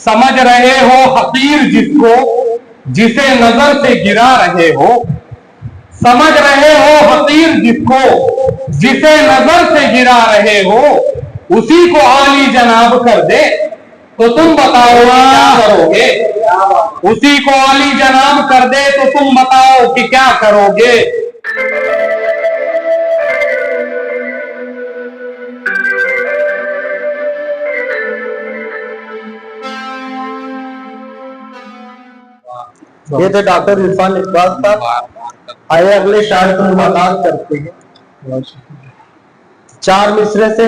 समझ रहे हो हकीर जिसको, जिसे नजर से गिरा रहे हो। समझ रहे हो हकीर जिसको, जिसे नजर से गिरा रहे हो, उसी को आली जनाब कर दे तो तुम बताओ क्या करोगे। उसी को आली जनाब कर दे तो तुम बताओ कि क्या करोगे। ये थे डॉक्टर इरफान इकबाल साहब। आइए अगले शायर को मुलाकात करते हैं। चार मिसरे से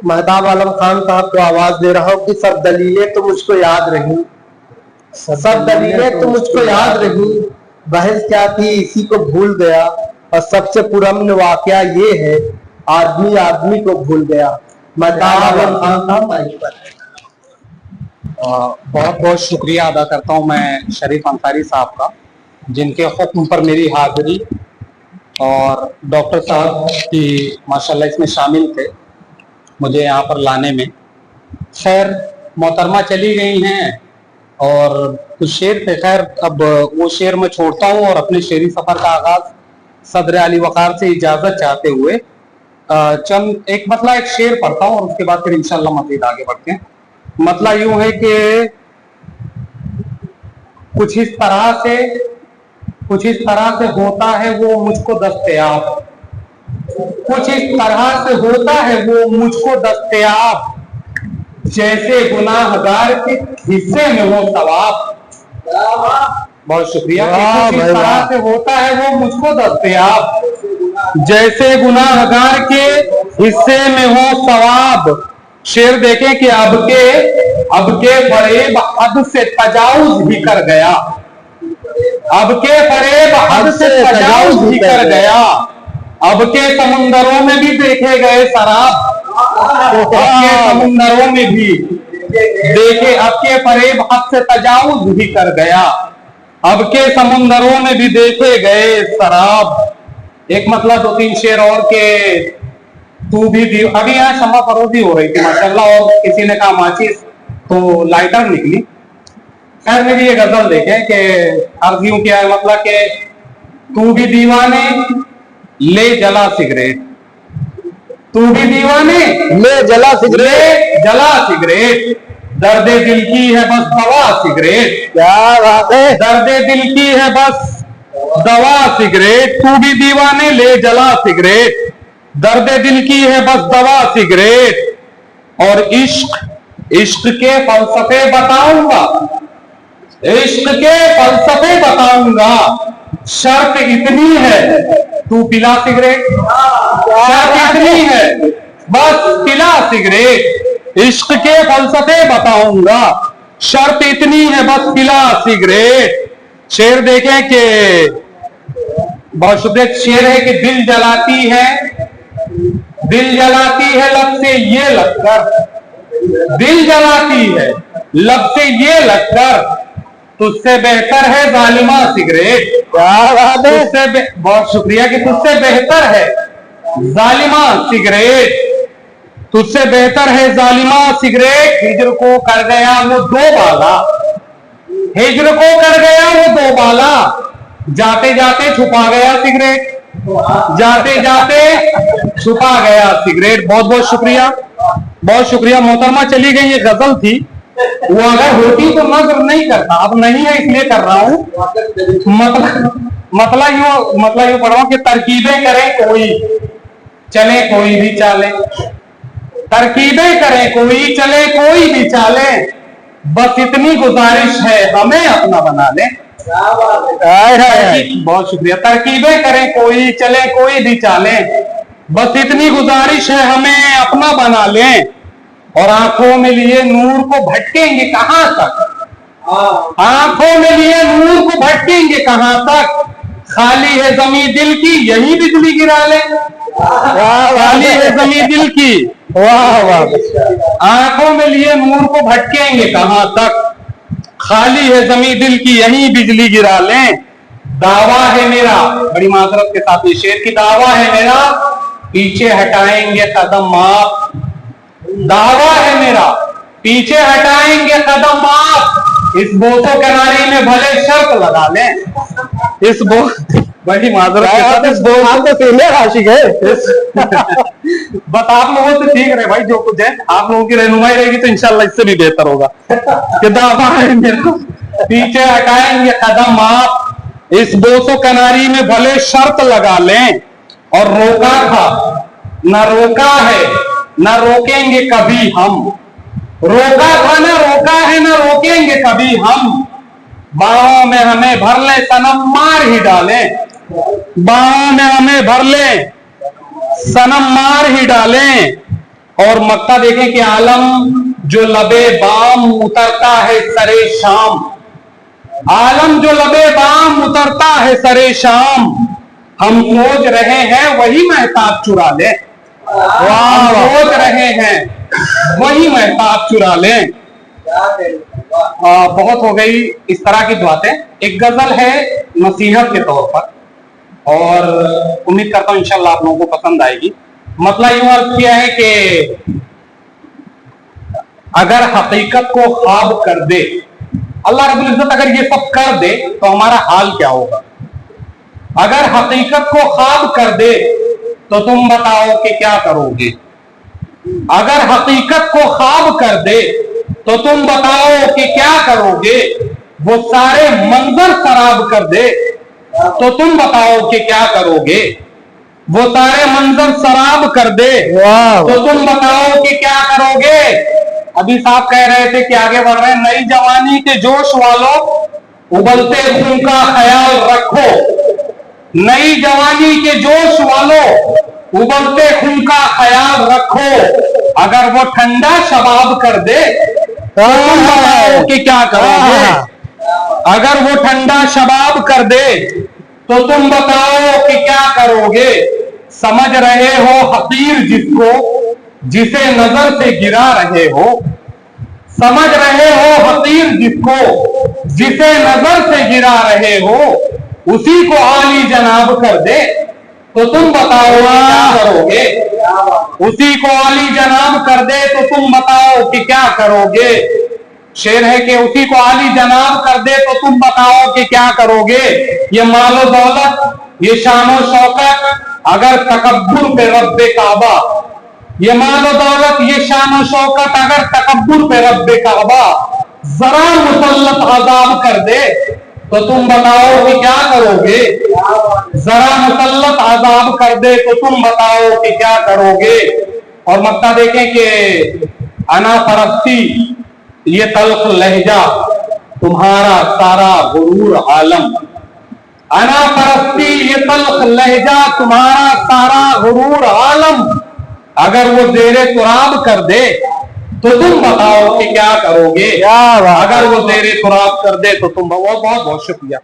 महताब आलम खान साहब को आवाज दे रहा हूँ कि सब दलीलें तो मुझको याद रही, सब दलीलें तो मुझको याद रही, बहस क्या थी इसी को भूल गया, और सबसे पुरअमन वाकया ये है आदमी आदमी को भूल गया। महताब आलम खान साहब माइक पर। बहुत बहुत शुक्रिया अदा करता हूं मैं शरीफ अंसारी साहब का, जिनके हुक्म पर मेरी हाजिरी और डॉक्टर साहब की माशाल्लाह इसमें शामिल थे मुझे यहाँ पर लाने में। खैर मोहतरमा चली गई हैं और कुछ शेर थे, खैर अब वो शेर मैं छोड़ता हूँ और अपने शेरी सफर का आगाज सदर अली वकार से इजाजत चाहते हुए चंद एक एक शेर पढ़ता हूँ और उसके बाद फिर इंशाल्लाह मजीद आगे बढ़ते हैं। मतला यूं है कि कुछ इस तरह से होता है वो मुझको दस्तयाब, कुछ इस तरह से होता है वो मुझको दस्तयाब, जैसे गुनाहगार के हिस्से में हो सवाब। बहुत शुक्रिया। कुछ इस तरह से होता है वो मुझको दस्तयाब, जैसे गुनाहगार के हिस्से में हो सवाब। शेर देखें कि अब के फरेब हद से तजाउज भी कर गया, अब के फरेब हद से तजाउज भी कर गया, अब के समुंदरों में भी देखे गए शराब, अब के समुंदरों में भी देखे, अब के फरेब हद से तजाउज भी कर गया, अब के समुंदरों में भी देखे गए शराब। एक मतलब दो तीन शेर और के तू भी दी। अभी यहाँ क्षमा फरोजी हो रही थी माशाल्लाह, और किसी ने कहा माचिस तो लाइटर निकली। खैर मेरी ये गजल देखें कि अर्ज यूं किया है मतलब कि तू भी दीवाने ले जला सिगरेट, तू भी दीवाने ले जला सिगरेट, दर्दे दिल की है बस दवा सिगरेट। क्या बात है। दर्दे दिल की है बस दवा सिगरेट, तू भी दीवाने ले जला सिगरेट, दर्दे दिल की है बस दवा सिगरेट। और इश्क के फलसफे बताऊंगा, इश्क के फलसफे बताऊंगा, शर्त इतनी है तू पिला सिगरेट, शर्त इतनी है बस पिला सिगरेट। इश्क के फलसफे बताऊंगा, शर्त इतनी है बस पिला सिगरेट। शेर देखें कि बहुत शुक्रिया। शेर है कि दिल जलाती है लब से ये लगकर, दिल जलाती है लब से ये लगकर, तुझसे बेहतर है जालिमा सिगरेट। क्या बात है। तुझसे बहुत शुक्रिया कि तुझसे बेहतर है जालिमा सिगरेट, तुझसे बेहतर है जालिमा सिगरेट। हिजर को कर गया वो दो बाला, हिजर को कर गया वो दो बाला, जाते जाते छुपा गया सिगरेट, जाते जाते छुपा गया सिगरेट। बहुत बहुत शुक्रिया, बहुत शुक्रिया। मोहतरमा चली गई, ये गजल थी, वो अगर होती तो नजर नहीं करता, अब नहीं है इसलिए कर रहा हूं। मतलब यूं पढ़ रहा हूं कि तरकीबें करें कोई चले कोई भी चाले, तरकीबें करें कोई चले कोई भी चाले, बस इतनी गुजारिश है हमें अपना बना ले। बहुत शुक्रिया। तरकीबें करें कोई चले कोई भी चाले, बस इतनी गुजारिश है हमें अपना बना लें। और आंखों में लिए नूर को भटकेंगे कहां तक, आंखों में लिए नूर को भटकेंगे कहां तक, खाली है जमी दिल की यही बिजली गिरा ले, खाली है जमी दिल की। वाह वाह। आंखों में लिए नूर को भटकेंगे कहां तक, खाली है जमी दिल की यही बिजली गिरा लें। दावा है मेरा, बड़ी माजरत के साथ ये शेर की, दावा है मेरा पीछे हटाएंगे कदम आप, दावा है मेरा पीछे हटाएंगे कदम आप, इस बोसो कनारी में भले शर्त लगा लें। इस बो बड़ी माजरत के साथ इस बोस आप तो सीनियर आशिक है। बस आप लोगों से ठीक रहे भाई, जो कुछ है आप लोगों की रहनुमाई रहेगी तो इंशाल्लाह इससे भी बेहतर होगा। किताब पीछे हटाएंगे कदम आप, इस बोसो कनारी में भले शर्त लगा लें। और रोका था न रोका है न रोकेंगे कभी हम, रोका था न रोका है न रोकेंगे कभी हम। बाहों में हमें भर ले सनम मार ही डाले, बाहों में हमें भर ले सनम मार ही डालें। और मक्ता देखें कि आलम जो लबे बाम उतरता है सरे शाम, आलम जो लबे बाम उतरता है सरे शाम। हम खोज रहे हैं वही महताब चुरा ले, हम खोज रहे हैं वही महताब चुरा ले। बहुत हो गई इस तरह की बातें। एक गजल है नसीहत के तौर पर, और उम्मीद करता हूं इंशाल्लाह आप लोगों को पसंद आएगी। मतलब यूं अर्थ किया है कि अगर हकीकत को ख्वाब कर दे अल्लाह रब्बुल इज्जत, अगर ये सब कर दे तो हमारा हाल क्या होगा। अगर हकीकत को ख्वाब कर दे तो तुम बताओ कि क्या करोगे। अगर हकीकत को ख्वाब कर दे तो तुम बताओ कि क्या करोगे। वो सारे मंजर खराब कर दे तो तुम बताओ कि क्या करोगे। वो सारे मंजर शराब कर दे तो तुम बताओ कि क्या करोगे। अभी साहब कह रहे थे कि आगे बढ़ रहे हैं, नई जवानी के जोश वालों उबलते खून का ख्याल रखो। नई जवानी के जोश वालों उबलते खून का ख्याल रखो। अगर वो ठंडा शबाब कर दे तो तुम बताओ कि क्या करोगे। अगर वो ठंडा शबाब कर दे तो तुम बताओ कि क्या करोगे। समझ रहे हो हकीर जिसको जिसे नजर से गिरा रहे हो, समझ रहे हो हकीर जिसको जिसे नजर से गिरा रहे हो, उसी को आली जनाब कर दे तो तुम बताओ क्या करोगे। उसी को आली जनाब कर दे तो तुम बताओ कि क्या करोगे। शेर है कि उसी को आली जनाब कर दे तो तुम बताओ कि क्या करोगे। ये मालो दौलत, ये शानो शौकत, अगर तकब्बुर पे रब्बे काबा, ये मालो दौलत, ये शानो शौकत, अगर तकब्बुर पे रब्बे काबा जरा मुसल्लत अजाब कर दे तो तुम बताओ कि क्या करोगे। जरा मुसल्लत अजाब कर दे तो तुम बताओ कि क्या करोगे। और मक्ता देखें कि अना परस्ती ये तल्ख लहजा तुम्हारा सारा गुरूर आलम। अना परस्ती ये तल्ख लहजा तुम्हारा सारा गुरूर आलम। अगर वो जेरे तुराब कर दे तो तुम बताओ कि क्या करोगे। अगर वो जेरे तुराब कर दे तो तुम बहुत बहुत बहुत शुक्रिया।